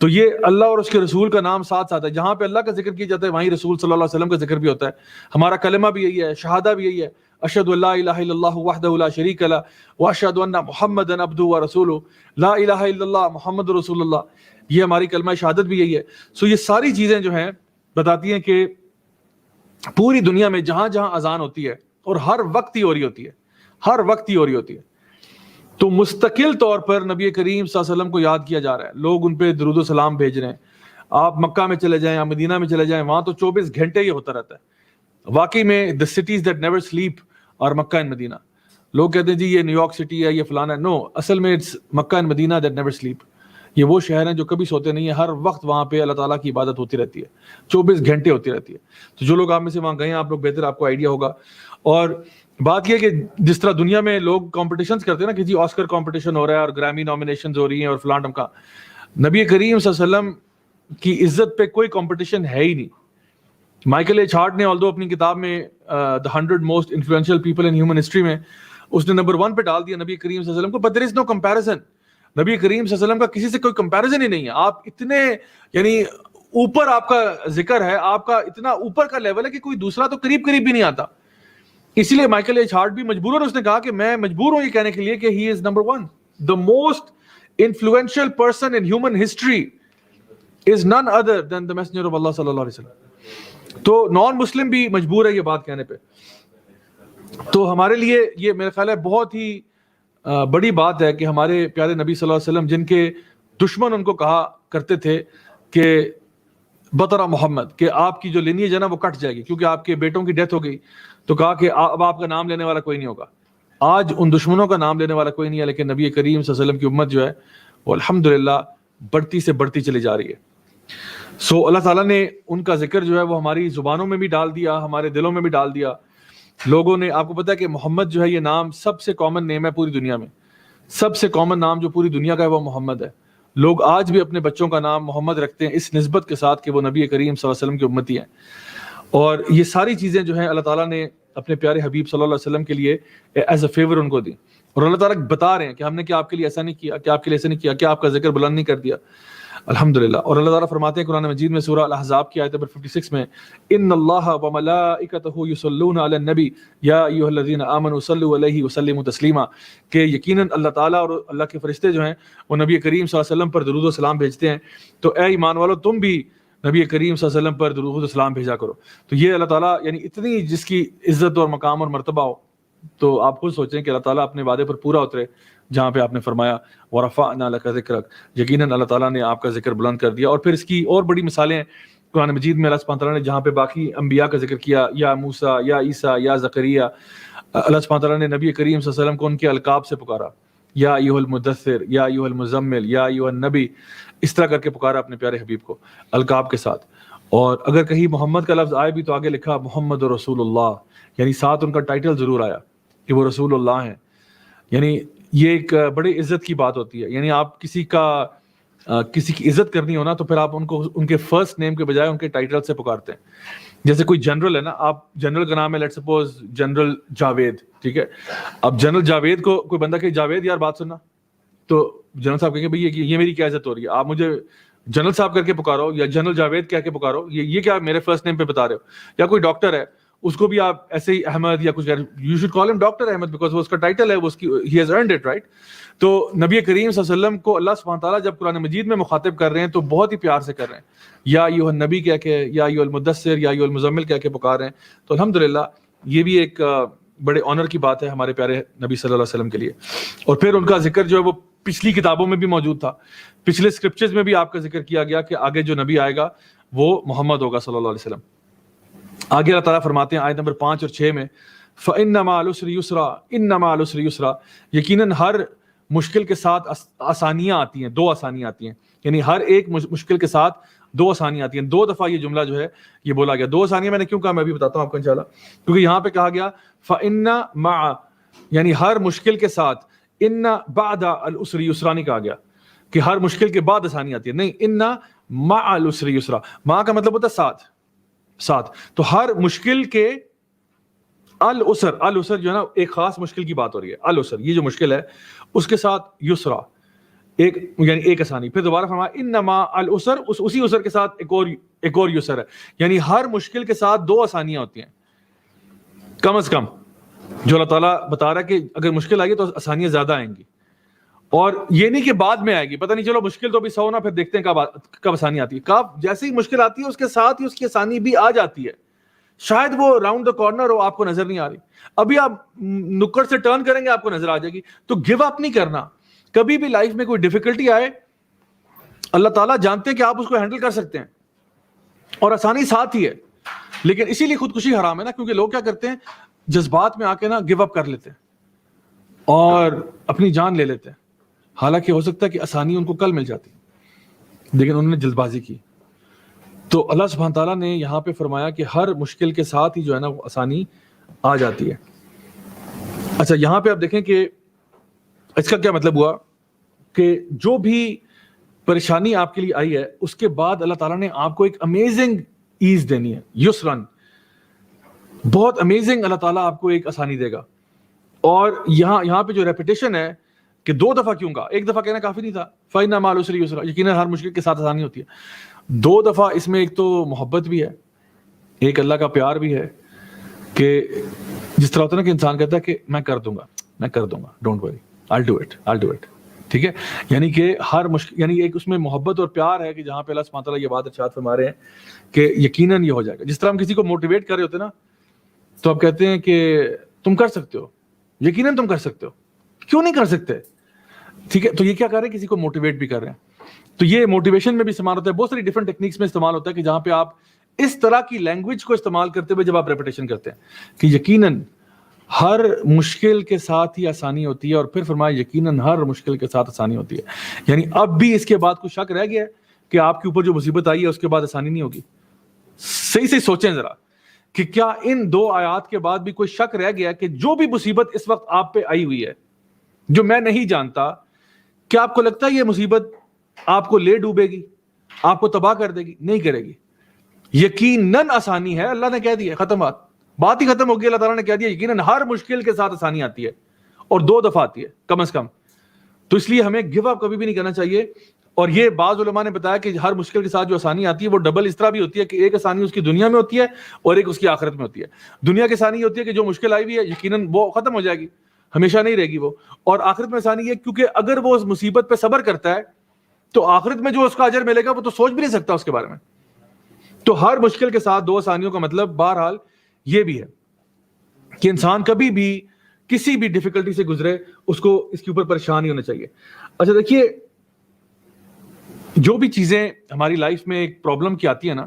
تو یہ اللہ اور اس کے رسول کا نام ساتھ ساتھ ہے. جہاں پہ اللہ کا ذکر کیا جاتا ہے وہیں رسول صلی اللہ علیہ وسلم کا ذکر بھی ہوتا ہے. ہمارا کلمہ بھی یہی ہے, شہادہ بھی یہی ہے, اشہد ان لا الہ الا اللہ وحدہ لا شریک لہ واشہد ان محمدا عبدہ ورسولہ, لا الہ الا اللہ محمد رسول اللہ, یہ ہماری کلمہ شہادت بھی یہی ہے. سو یہ ساری چیزیں جو ہیں بتاتی ہیں کہ پوری دنیا میں جہاں جہاں اذان ہوتی ہے, اور ہر وقت ہی ہو رہی ہوتی ہے, ہر وقت ہی ہو رہی ہوتی ہے, تو مستقل طور پر نبی کریم صلی اللہ علیہ وسلم کو یاد کیا جا رہا ہے. لوگ ان پہ درود و سلام بھیج رہے ہیں. آپ مکہ میں چلے جائیں یا مدینہ میں چلے جائیں, وہاں تو 24 گھنٹے یہ ہوتا رہتا ہے. واقعی میں the cities that never sleep اور مکہ and مدینہ, لوگ کہتے ہیں جی یہ نیو یارک سٹی ہے، یہ فلانا ہے. نو، اصل میں it's Mecca and Medina that never sleep. یہ وہ شہر ہیں جو کبھی سوتے نہیں ہیں، ہر وقت وہاں پہ اللہ تعالیٰ کی عبادت ہوتی رہتی ہے، 24 گھنٹے ہوتی رہتی ہے. تو جو لوگ آپ میں سے وہاں گئے ہیں، آپ لوگ بہتر آپ کو آئیڈیا ہوگا. اور بات یہ کہ جس طرح دنیا میں لوگ کمپٹیشنز کرتے ہیں نا کہ جی آسکر کمپٹیشن ہو رہا ہے اور گرامی نامینیشنز ہو رہی ہیں اور فلاں ٹمکا، نبی کریم صلی اللہ علیہ وسلم کی عزت پہ کوئی کمپٹیشن ہے ہی نہیں. مائیکل ایچ ہارٹ نے آلدو اپنی کتاب میں The 100 Most Influential People in Human History میں اس نے نمبر 1 پہ ڈال دیا نبی کریم صلی اللہ علیہ وسلم کو. But there is no comparison. نبی کریم صلی اللہ علیہ وسلم کا کسی سے کوئی کمپیریزن ہی نہیں ہے. آپ اتنے یعنی اوپر آپ کا ذکر ہے، آپ کا اتنا اوپر کا لیول ہے کہ کوئی دوسرا تو قریب بھی نہیں آتا. اسی لیے مائیکل ایچ ہارٹ بھی مجبوراً اس نے کہا کہ میں مجبور ہوں یہ کہنے کے لیے کہ ہی is number 1. The most influential person in human history is none other than the messenger of Allah صلی اللہ علیہ وسلم. تو نان مسلم بھی مجبور ہے یہ بات کہنے پہ. تو ہمارے لیے یہ میرا خیال ہے بہت ہی بڑی بات ہے کہ ہمارے پیارے نبی صلی اللہ علیہ وسلم، جن کے دشمن ان کو کہا کرتے تھے کہ بطرہ محمد، کہ آپ کی جو لینیج ہے نا وہ کٹ جائے گی کیونکہ آپ کے بیٹوں کی ڈیتھ ہو گئی، تو کہا کہ اب آپ کا نام لینے والا کوئی نہیں ہوگا. آج ان دشمنوں کا نام لینے والا کوئی نہیں ہے، لیکن نبی کریم صلی اللہ علیہ وسلم کی امت جو ہے وہ الحمدللہ بڑھتی سے بڑھتی چلی جا رہی ہے. سو اللہ تعالیٰ نے ان کا ذکر جو ہے وہ ہماری زبانوں میں بھی ڈال دیا، ہمارے دلوں میں بھی ڈال دیا. لوگوں نے، آپ کو پتا ہے کہ محمد جو ہے یہ نام سب سے کامن نیم ہے پوری دنیا میں. سب سے کامن نام جو پوری دنیا کا ہے وہ محمد ہے. لوگ آج بھی اپنے بچوں کا نام محمد رکھتے ہیں اس نسبت کے ساتھ کہ وہ نبی کریم صلی اللہ علیہ وسلم کی امتی ہیں. اور یہ ساری چیزیں جو ہیں اللہ تعالیٰ نے اپنے پیارے حبیب صلی اللہ علیہ وسلم کے لیے ایز اے فیور ان کو دی. اور اللہ تعالیٰ بتا رہے ہیں کہ ہم نے کیا آپ کے لیے ایسا نہیں کیا، کیا آپ کے لیے ایسا نہیں کیا، کیا آپ کا ذکر بلند نہیں کر دیا. الحمدللہ. اور اللہ تعالیٰ فرماتے ہیں قرآن مجید میں سورہ الاحزاب کی آیت نمبر 56 میں، ان اللہ وملائکتہ یصلون علی النبی یا ایھا الذین آمنوا صلوا علیہ وسلموا تسلیما، کہ یقیناً اللہ تعالیٰ اور اللہ کے فرشتے جو ہیں وہ نبی کریم صلی اللہ علیہ وسلم پر درود و سلام بھیجتے ہیں. تو اے ایمان والو تم بھی نبی کریم صلی اللہ علیہ وسلم پر درود و سلام بھیجا کرو. تو یہ اللہ تعالیٰ یعنی اتنی جس کی عزت اور مقام اور مرتبہ ہو، تو آپ خود سوچیں کہ اللہ تعالیٰ اپنے وعدے پر پورا اترے جہاں پہ آپ نے فرمایا وَرَفَعْنَا لَكَ ذِكْرَكَ، یقیناً اللہ تعالیٰ نے آپ کا ذکر بلند کر دیا. اور پھر اس کی اور بڑی مثالیں ہیں قرآن مجید میں. اللہ سبحانہ تعالیٰ نے جہاں پہ باقی انبیاء کا ذکر کیا، یا موسیٰ، یا عیسیٰ، یا زکریہ، اللہ سبحانہ تعالیٰ نے نبی کریم صلی اللہ علیہ وسلم کو ان کے القاب سے پکارا، یا ایھا المدثر، یا ایھا المزمل، یا ایھا النبی، اس طرح کر کے پکارا اپنے پیارے حبیب کو القاب کے ساتھ. اور اگر کہیں محمد کا لفظ آئے بھی تو آگے لکھا محمد رسول اللہ، یعنی ساتھ ان کا ٹائٹل ضرور آیا کہ وہ رسول اللہ ہیں. یعنی یہ ایک بڑی عزت کی بات ہوتی ہے. یعنی آپ کسی کی عزت کرنی ہو نا تو پھر آپ ان کو ان کے فرسٹ نیم کے بجائے ان کے ٹائٹل سے پکارتے ہیں. جیسے کوئی جنرل ہے نا، آپ جنرل کا نام ہے لیٹ سپوز جنرل جاوید، ٹھیک ہے. اب جنرل جاوید کو کوئی بندہ کہ جاوید یار بات سننا، تو جنرل صاحب کہیں گے بھائی یہ میری کیا عزت ہو رہی ہے، آپ مجھے جنرل صاحب کر کے پکارو یا جنرل جاوید کہہ کے پکارو، یہ کیا میرے فرسٹ نیم پہ بتا رہے ہو. یا کوئی ڈاکٹر ہے اس کو بھی آپ ایسے ہی احمد یا کچھ، یو شوڈ کال ہم ڈاکٹر احمد بیکاز وہ اس کا ٹائٹل ہے، وہ اس کی he has earned it, right. تو نبی کریم صلی اللہ علیہ وسلم کو اللہ سبحانہ تعالیٰ جب قرآن مجید میں مخاطب کر رہے ہیں تو بہت ہی پیار سے کر رہے ہیں، یا ایھا النبی کہہ کے، یا ایھا المدثر، یا ایھا المزمل کہہ کے پکار رہے ہیں. تو الحمدللہ یہ بھی ایک بڑے آنر کی بات ہے ہمارے پیارے نبی صلی اللہ علیہ وسلم کے لیے. اور پھر ان کا ذکر جو ہے وہ پچھلی کتابوں میں بھی موجود تھا، پچھلے اسکرپچرز میں بھی آپ کا ذکر کیا گیا کہ آگے جو نبی آئے گا وہ محمد ہوگا صلی اللہ علیہ وسلم. آگے اللہ تعالیٰ فرماتے ہیں آیت نمبر 5 اور 6 میں، فَإِنَّ مَعَ الْعُسْرِ يُسْرًا إِنَّ مَعَ الْعُسْرِ يُسْرًا، یقیناً ہر مشکل کے ساتھ آسانیاں آتی ہیں، 2 آسانیاں آتی ہیں. یعنی ہر ایک مشکل کے ساتھ 2 آسانیاں آتی ہیں. 2 دفعہ یہ جملہ جو ہے یہ بولا گیا. 2 آسانیاں میں نے کیوں کہا میں بھی بتاتا ہوں آپ کو انشاءاللہ، کیونکہ یہاں پہ کہا گیا فَإِنَّ مَعَ، یعنی ہر مشکل کے ساتھ، اِنَّ بَعْدَ الْعُسْرِ يُسْرًا نہیں کہا گیا کہ ہر مشکل کے بعد آسانی آتی ہے، نہیں، اِنَّ مَعَ الْعُسْرِ يُسْرًا، مَعَ کا مطلب ہوتا ہے ساتھ. تو ہر مشکل کے العسر جو ہے نا ایک خاص مشکل کی بات ہو رہی ہے. العسر یہ جو مشکل ہے اس کے ساتھ یسرا ایک یعنی ایک آسانی. پھر دوبارہ فرمایا انما العسر، اسی عسر کے ساتھ ایک اور یسر ہے. یعنی ہر مشکل کے ساتھ 2 آسانیاں ہوتی ہیں کم از کم. جو اللہ تعالیٰ بتا رہا ہے کہ اگر مشکل آئے گی تو آسانیاں زیادہ آئیں گی. اور یہ نہیں کہ بعد میں آئے گی، پتہ نہیں چلو مشکل تو ابھی 100 نا، پھر دیکھتے ہیں کب آسانی آتی ہے. کب جیسے ہی مشکل آتی ہے اس کے ساتھ ہی اس کی آسانی بھی آ جاتی ہے. شاید وہ راؤنڈ دا کارنر ہو، آپ کو نظر نہیں آ رہی، ابھی آپ نکڑ سے ٹرن کریں گے آپ کو نظر آ جائے گی. تو گیو اپ نہیں کرنا. کبھی بھی لائف میں کوئی ڈیفیکلٹی آئے، اللہ تعالیٰ جانتے ہیں کہ آپ اس کو ہینڈل کر سکتے ہیں اور آسانی ساتھ ہی ہے. لیکن اسی لیے خودکشی حرام ہے نا، کیونکہ لوگ کیا کرتے ہیں جذبات میں آ کے نا گیو اپ کر لیتے ہیں. اور اپنی جان لے لیتے ہیں، حالانکہ ہو سکتا ہے کہ آسانی ان کو کل مل جاتی، لیکن انہوں نے جلد بازی کی. تو اللہ سبحانہ تعالیٰ نے یہاں پہ فرمایا کہ ہر مشکل کے ساتھ ہی جو ہے نا وہ آسانی آ جاتی ہے. اچھا یہاں پہ آپ دیکھیں کہ اس کا کیا مطلب ہوا کہ جو بھی پریشانی آپ کے لیے آئی ہے اس کے بعد اللہ تعالیٰ نے آپ کو ایک امیزنگ ایز دینی ہے، یسرن، بہت امیزنگ اللہ تعالیٰ آپ کو ایک آسانی دے گا. اور یہاں پہ جو ریپیٹیشن ہے کہ 2 دفعہ کیوں کہا، 1 دفعہ کہنا کافی نہیں تھا. فَإِنَّ مَعَ الْعُسْرِ يُسْرًا، یقیناً ہر مشکل کے ساتھ آسانی ہوتی ہے. 2 دفعہ اس میں ایک تو محبت بھی ہے، ایک اللہ کا پیار بھی ہے، کہ جس طرح ہوتا ہے نا کہ انسان کہتا ہے کہ میں کر دوں گا، don't worry, I'll do it. ٹھیک ہے، یعنی کہ ہر مشکل، یعنی ایک اس میں محبت اور پیار ہے کہ جہاں پہ اللہ سبحانہ تعالیٰ یہ بات ارشاد فرما رہے ہیں کہ یقیناً یہ ہو جائے گا. جس طرح ہم کسی کو موٹیویٹ کر رہے ہوتے ہیں نا، تو آپ کہتے ہیں کہ تم کر سکتے ہو، یقیناً تم کر سکتے ہو، کیوں نہیں کر سکتے؟ ٹھیک ہے، تو یہ کیا کر رہے ہیں، کسی کو موٹیویٹ بھی کر رہے ہیں. تو یہ موٹیویشن میں بھی استعمال ہوتا ہے، بہت ساری ڈفرنٹ ٹیکنیکس میں استعمال ہوتا ہے کہ جہاں پہ آپ اس طرح کی لینگویج کو استعمال کرتے ہوئے جب آپ ریپیٹیشن کرتے ہیں کہ یقیناً ہر مشکل کے ساتھ ہی آسانی ہوتی ہے، اور پھر فرمایا یقیناً ہر مشکل کے ساتھ آسانی ہوتی ہے. یعنی اب بھی اس کے بعد کچھ شک رہ گیا ہے کہ آپ کے اوپر جو مصیبت آئی ہے اس کے بعد آسانی نہیں ہوگی؟ صحیح سوچیں ذرا کہ کیا ان 2 آیات کے بعد بھی کوئی شک رہ گیا کہ جو بھی مصیبت اس وقت آپ پہ آئی ہوئی ہے جو میں نہیں جانتا، کیا آپ کو لگتا ہے یہ مصیبت آپ کو لے ڈوبے گی، آپ کو تباہ کر دے گی؟ نہیں کرے گی. یقیناً آسانی ہے، اللہ نے کہہ دیا، ختم بات ہی ختم ہو گئی. اللہ تعالیٰ نے کہہ دیا یقیناً ہر مشکل کے ساتھ آسانی آتی ہے، اور 2 دفعہ آتی ہے کم از کم. تو اس لیے ہمیں گیو اپ کبھی بھی نہیں کرنا چاہیے. اور یہ بعض علماء نے بتایا کہ ہر مشکل کے ساتھ جو آسانی آتی ہے وہ ڈبل اس طرح بھی ہوتی ہے کہ ایک آسانی اس کی دنیا میں ہوتی ہے اور ایک اس کی آخرت میں ہوتی ہے. دنیا کی آسانی یہ ہوتی ہے کہ جو مشکل آئی ہوئی ہے یقیناً وہ ختم ہو جائے گی، ہمیشہ نہیں رہے گی وہ. اور آخرت میں آسانی یہ کیونکہ اگر وہ اس مصیبت پہ صبر کرتا ہے تو آخرت میں جو اس کا اجر ملے گا وہ تو سوچ بھی نہیں سکتا اس کے بارے میں. تو ہر مشکل کے ساتھ 2 آسانیوں کا مطلب بہرحال یہ بھی ہے کہ انسان کبھی بھی کسی بھی ڈیفیکلٹی سے گزرے اس کو اس کے اوپر پریشان نہیں ہونا چاہیے. اچھا دیکھیے، جو بھی چیزیں ہماری لائف میں ایک پرابلم کی آتی ہے نا،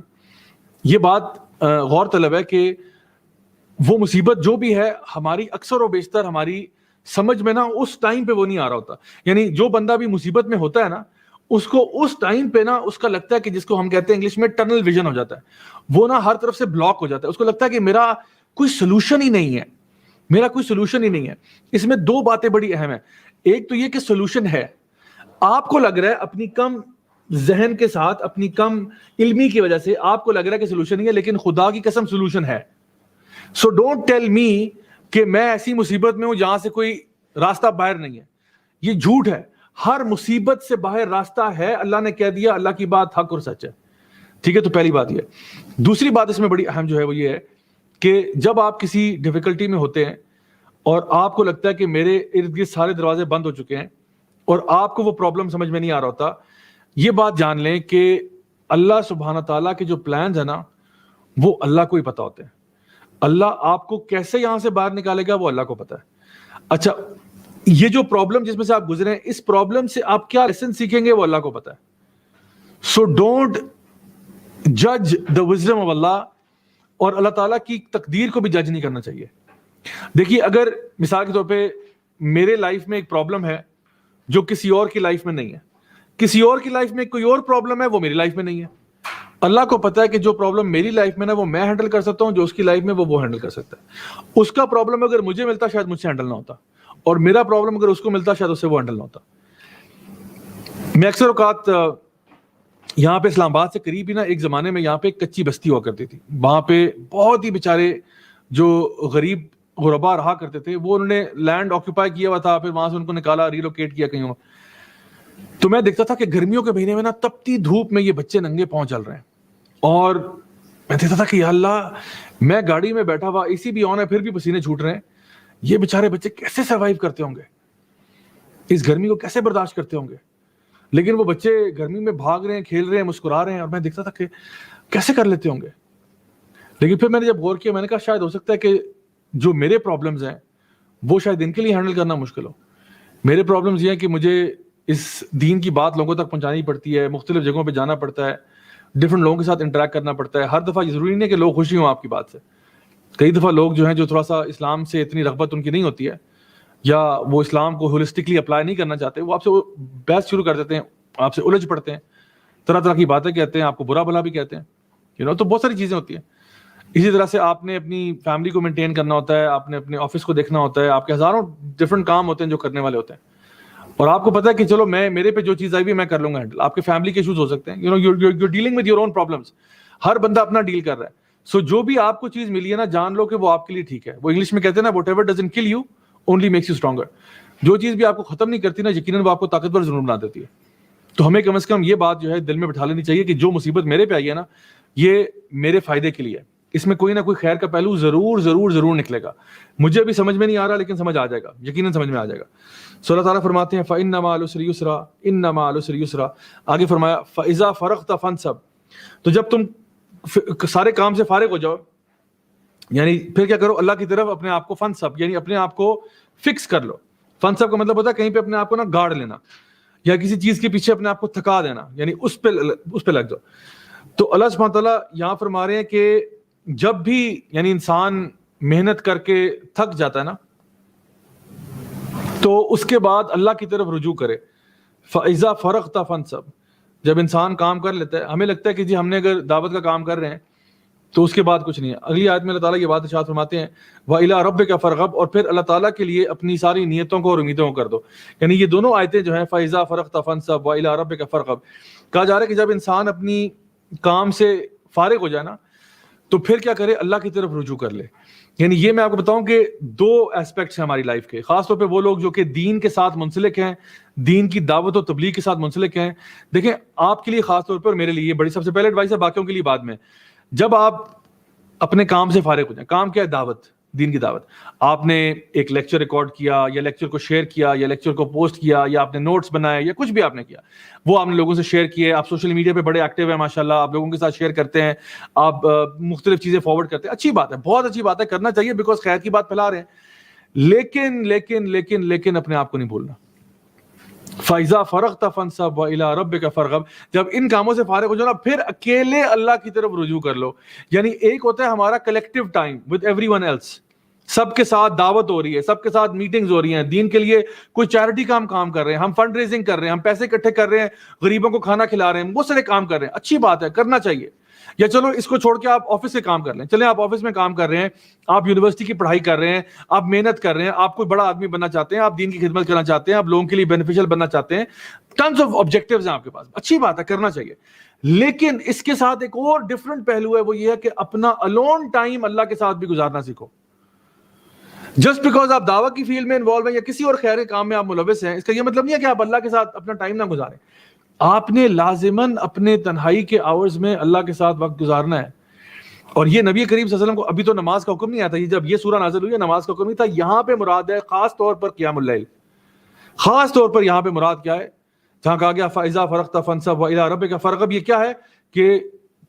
یہ بات غور طلب ہے کہ وہ مصیبت جو بھی ہے ہماری اکثر و بیشتر ہماری سمجھ میں نا اس ٹائم پہ وہ نہیں آ رہا ہوتا. یعنی جو بندہ بھی مصیبت میں ہوتا ہے نا، اس کو اس ٹائم پہ نا اس کا لگتا ہے کہ جس کو ہم کہتے ہیں انگلش میں ٹنل ویژن ہو جاتا ہے، وہ نا ہر طرف سے بلاک ہو جاتا ہے. اس کو لگتا ہے کہ میرا کوئی سلوشن ہی نہیں ہے، میرا کوئی سلوشن ہی نہیں ہے. اس میں 2 باتیں بڑی اہم ہیں. ایک تو یہ کہ سلوشن ہے، آپ کو لگ رہا ہے اپنی کم ذہن کے ساتھ، اپنی کم علمی کی وجہ سے آپ کو لگ رہا ہے کہ سلوشن نہیں ہے، لیکن خدا کی قسم سلوشن ہے. سو ڈونٹ ٹیل می کہ میں ایسی مصیبت میں ہوں جہاں سے کوئی راستہ باہر نہیں ہے. یہ جھوٹ ہے. ہر مصیبت سے باہر راستہ ہے، اللہ نے کہہ دیا، اللہ کی بات حق اور سچ ہے. ٹھیک ہے، تو پہلی بات یہ. دوسری بات اس میں بڑی اہم جو ہے وہ یہ ہے کہ جب آپ کسی ڈیفیکلٹی میں ہوتے ہیں اور آپ کو لگتا ہے کہ میرے ارد گرد سارے دروازے بند ہو چکے ہیں اور آپ کو وہ پرابلم سمجھ میں نہیں آ رہا ہوتا، یہ بات جان لیں کہ اللہ سبحانہ تعالیٰ کے جو پلانز ہیں نا وہ اللہ کو ہی پتہ ہوتے ہیں. اللہ آپ کو کیسے یہاں سے باہر نکالے گا وہ اللہ کو پتہ ہے. اچھا، یہ جو پرابلم جس میں سے آپ گزرے ہیں، اس پرابلم سے آپ کیا لیسن سیکھیں گے وہ اللہ کو پتہ ہے. سو ڈونٹ جج دا وزڈم آف اللہ، اور اللہ تعالیٰ کی تقدیر کو بھی جج نہیں کرنا چاہیے. دیکھیے، اگر مثال کے طور پہ میرے لائف میں ایک پرابلم ہے جو کسی اور کی لائف میں نہیں ہے، کسی اور کی لائف میں کوئی اور پرابلم ہے وہ میری لائف میں نہیں ہے، اللہ کو پتا ہے کہ جو پرابلم میری لائف میں نا وہ میں ہینڈل کر سکتا ہوں، جو اس کی لائف میں وہ ہینڈل کر سکتا ہے. اس کا پرابلم اگر مجھے ملتا شاید مجھ سے ہینڈل نہ ہوتا، اور میرا پرابلم اگر اس کو ملتا شاید اس سے وہ ہینڈل نہ ہوتا. میں اکثر اوقات یہاں پہ اسلام آباد سے قریب ہی نا ایک زمانے میں یہاں پہ ایک کچی بستی ہوا کرتی تھی. وہاں پہ بہت ہی بیچارے جو غریب غربا رہا کرتے تھے، وہ انہوں نے لینڈ آکوپائی کیا ہوا تھا، پھر وہاں سے ان کو نکالا، ریلوکیٹ کیا کہیں. تو میں دیکھتا تھا کہ گرمیوں کے مہینے میں نا تپتی دھوپ میں یہ بچے ننگے پاؤں چل رہے ہیں، اور میں دیکھتا تھا کہ یا اللہ، میں گاڑی میں بیٹھا ہوا، اے سی بھی آن ہے پھر بھی پسینے چھوٹ رہے ہیں، یہ بیچارے بچے کیسے سروائیو کرتے ہوں گے، اس گرمی کو کیسے برداشت کرتے ہوں گے. لیکن وہ بچے گرمی میں بھاگ رہے ہیں، کھیل رہے ہیں، مسکرا رہے ہیں، اور میں دیکھتا تھا کہ کیسے کر لیتے ہوں گے. لیکن پھر میں نے جب غور کیا، میں نے کہا شاید ہو سکتا ہے کہ جو میرے پرابلمز ہیں وہ شاید ان کے لیے ہینڈل کرنا مشکل ہو. میرے پرابلمز یہ ہیں کہ مجھے اس دین کی بات لوگوں تک پہنچانی پڑتی ہے، مختلف جگہوں پہ جانا پڑتا ہے، ڈفرنٹ لوگوں کے ساتھ انٹریکٹ کرنا پڑتا ہے. ہر دفعہ یہ ضروری نہیں ہے کہ لوگ خوشی ہوں آپ کی بات سے. کئی دفعہ لوگ جو ہیں جو تھوڑا سا اسلام سے اتنی رغبت ان کی نہیں ہوتی ہے، یا وہ اسلام کو ہولسٹکلی اپلائی نہیں کرنا چاہتے, وہ آپ سے بحث شروع کر دیتے ہیں, آپ سے الجھ پڑتے ہیں, طرح طرح کی باتیں کہتے ہیں, آپ کو برا بھلا بھی کہتے ہیں, تو بہت ساری چیزیں ہوتی ہیں. اسی طرح سے آپ نے اپنی فیملی کو مینٹین کرنا ہوتا ہے, آپ نے اپنے آفس کو دیکھنا ہوتا ہے, آپ کے ہزاروں ڈفرنٹ کام ہوتے ہیں جو کرنے والے ہوتے ہیں, اور آپ کو پتا ہے کہ چلو میرے پہ جو چیز آئی ہوئی میں کر لوں گا ہینڈل. آپ کے فیملی کے ایشوز ہو سکتے ہیں, you're dealing with your own problems. ہر بندہ اپنا ڈیل کر رہا ہے. سو جو بھی آپ کو چیز ملی ہے نا, جان لو کہ وہ آپ کے لیے ٹھیک ہے. وہ انگلش میں کہتے ہیں نا, whatever doesn't kill you only makes you stronger. جو چیز بھی آپ کو ختم نہیں کرتی نا, یقیناً وہ آپ کو طاقتور ضرور بنا دیتی ہے. تو ہمیں کم از کم یہ بات جو ہے دل میں بٹھا لینی چاہیے کہ جو مصیبت میرے پہ آئی ہے نا, یہ میرے فائدے کے لیے, اس میں کوئی نہ کوئی خیر کا پہلو ضرور ضرور ضرور نکلے گا. مجھے ابھی سمجھ میں نہیں آ رہا, لیکن سمجھ آ جائے گا, یقیناً سمجھ میں آ جائے گا. سو اللہ تعالیٰ فرماتے ہیں فَإِنَّ مَعَ الْعُسْرِ يُسْرًا إِنَّ مَعَ الْعُسْرِ يُسْرًا. آگے فرمایا فَإِذَا فَرَغْتَ فَانْصَبْ. تو جب تم سارے کام سے فارغ ہو جاؤ, یعنی پھر کیا کرو, اللہ کی طرف اپنے آپ کو فنصب, یعنی اپنے آپ کو فکس کر لو. فنصب کا مطلب ہوتا ہے کہیں پہ اپنے آپ کو نا گاڑ لینا, یا کسی چیز کے پیچھے اپنے آپ کو تھکا دینا, یعنی اس پہ لگ جاؤ. تو اللہ سبحانہ تعالیٰ یہاں فرما رہے ہیں کہ جب بھی یعنی انسان محنت کر کے تھک جاتا ہے نا, تو اس کے بعد اللہ کی طرف رجوع کرے. فَإِذَا فَرَغْتَ فَانْصَبْ. جب انسان کام کر لیتا ہے, ہمیں لگتا ہے کہ جی ہم نے اگر دعوت کا کام کر رہے ہیں تو اس کے بعد کچھ نہیں ہے. اگلی آیت میں اللہ تعالیٰ یہ بات ارشاد فرماتے ہیں وَإِلَىٰ رَبِّكَ فَارْغَب, اور پھر اللہ تعالیٰ کے لیے اپنی ساری نیتوں کو اور امیدوں کو کر دو. یعنی یہ دونوں آیتیں جو ہیں فَإِذَا فَرَغْتَ فَانْصَبْ وَإِلَىٰ رَبِّكَ فَارْغَب, کہا جا رہا ہے کہ جب انسان اپنی کام سے فارغ ہو جائے نا, تو پھر کیا کرے, اللہ کی طرف رجوع کر لے. یعنی یہ میں آپ کو بتاؤں کہ دو ایسپیکٹس ہیں ہماری لائف کے, خاص طور پہ وہ لوگ جو کہ دین کے ساتھ منسلک ہیں, دین کی دعوت و تبلیغ کے ساتھ منسلک ہیں. دیکھیں آپ کے لیے خاص طور پر, اور میرے لیے بڑی سب سے پہلے ایڈوائس ہے, باقیوں کے لیے بعد میں. جب آپ اپنے کام سے فارغ ہو جائیں, کام کیا ہے, دعوت, دین کی دعوت. آپ نے ایک لیکچر ریکارڈ کیا, یا لیکچر کو شیئر کیا, یا لیکچر کو پوسٹ کیا, یا آپ نے نوٹس بنائے, یا کچھ بھی آپ نے کیا, وہ آپ نے لوگوں سے شیئر کیے. آپ سوشل میڈیا پہ بڑے ایکٹیو ہیں ماشاءاللہ, آپ لوگوں کے ساتھ شیئر کرتے ہیں, آپ مختلف چیزیں فارورڈ کرتے ہیں. اچھی بات ہے, بہت اچھی بات ہے, کرنا چاہیے, بیکاز خیر کی بات پھیلا رہے ہیں. لیکن لیکن لیکن لیکن اپنے آپ کو نہیں بھولنا. فَإِذَا فَرَغْتَ فَانْصَبْ وَإِلَىٰ رَبِّكَ فَارْغَب. جب ان کاموں سے فارغ ہو جاؤ نا, پھر اکیلے اللہ کی طرف رجوع کر لو. یعنی ایک ہوتا ہے ہمارا collective time with everyone else, سب کے ساتھ دعوت ہو رہی ہے, سب کے ساتھ میٹنگز ہو رہی ہیں, دین کے لیے کوئی چیریٹی کام کر رہے ہیں, ہم فنڈ ریزنگ کر رہے ہیں, ہم پیسے اکٹھے کر رہے ہیں, غریبوں کو کھانا کھلا رہے ہیں, بہت سارے کام کر رہے ہیں. اچھی بات ہے, کرنا چاہیے. یا چلو اس کو چھوڑ کے آپ آفس سے کام کر لیں, چلیں آپ آفس میں کام کر رہے ہیں, آپ یونیورسٹی کی پڑھائی کر رہے ہیں, آپ محنت کر رہے ہیں, آپ کوئی بڑا آدمی بننا چاہتے ہیں, آپ دین کی خدمت کرنا چاہتے ہیں, آپ لوگوں کے لیے بینیفیشل بننا چاہتے ہیں, ٹنز آف آبجیکٹیوز ہیں آپ کے پاس, اچھی بات ہے, کرنا چاہیے. لیکن اس کے ساتھ ایک اور ڈفرنٹ پہلو ہے, وہ یہ ہے کہ اپنا الون ٹائم اللہ کے ساتھ بھی گزارنا سیکھو. جسٹ بیکاز آپ دعوت کی فیلڈ میں انوالو ہیں یا کسی اور خیر کے کام میں آپ ملوث ہیں, اس کا یہ مطلب نہیں ہے کہ آپ اللہ کے ساتھ اپنا ٹائم نہ گزاریں. آپ نے لازماً اپنے تنہائی کے آورز میں اللہ کے ساتھ وقت گزارنا ہے. اور یہ نبی کریم صلی اللہ علیہ وسلم کو ابھی تو نماز کا حکم نہیں آتا, جب یہ سورہ نازل ہوئی ہے نماز کا حکم نہیں تھا. یہاں پہ مراد ہے خاص طور پر قیام اللیل, خاص طور پر یہاں پہ مراد کیا ہے, جہاں کہا گیا فَإِذَا فَرَغْتَ فَانْصَبْ وَإِلَىٰ رَبِّكَ فَارْغَب, یہ کیا ہے کہ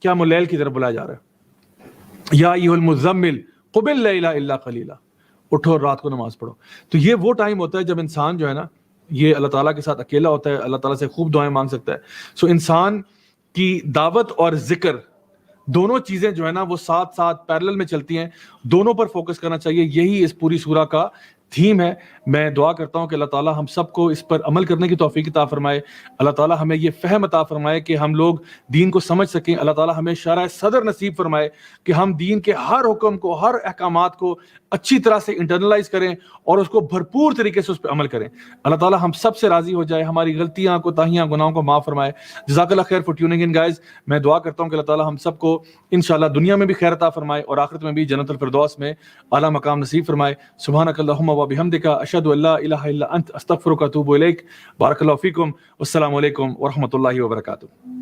قیام اللیل کی طرف بلایا جا رہا ہے. یا ایھا المزمل قم اللیل الا قلیلا, اٹھو اور رات کو نماز پڑھو. تو یہ وہ ٹائم ہوتا ہے جب انسان جو ہے نا, یہ اللہ تعالیٰ کے ساتھ اکیلا ہوتا ہے, اللہ تعالیٰ سے خوب دعائیں مانگ سکتا ہے. سو انسان کی دعوت اور ذکر دونوں چیزیں جو ہے نا وہ ساتھ ساتھ پیرلل میں چلتی ہیں, دونوں پر فوکس کرنا چاہیے. یہی اس پوری سورہ کا تھیم ہے. میں دعا کرتا ہوں کہ اللہ تعالیٰ ہم سب کو اس پر عمل کرنے کی توفیق عطا فرمائے. اللہ تعالیٰ ہمیں یہ فہم عطا فرمائے کہ ہم لوگ دین کو سمجھ سکیں. اللہ تعالیٰ ہمیں شرح صدر نصیب فرمائے کہ ہم دین کے ہر حکم کو, ہر احکامات کو اچھی طرح سے انٹرنلائز کریں اور اس کو بھرپور طریقے سے اس پہ عمل کریں. اللہ تعالیٰ ہم سب سے راضی ہو جائے, ہماری غلطیاں, کوتاہیاں, گناہوں کو معاف فرمائے. جزاک اللہ خیر فار ٹیوننگ ان گائز. میں دعا کرتا ہوں کہ اللہ تعالیٰ ہم سب کو انشاءاللہ دنیا میں بھی خیر عطا فرمائے اور آخرت میں بھی جنت الفردوس میں اعلیٰ مقام نصیب فرمائے. سبحانک اللہم و بحمدک, اشہد ان لا الہ الا انت, استغفرک و اتوب الیک. بارک اللہ فیکم. والسلام علیکم ورحمۃ اللہ وبرکاتہ.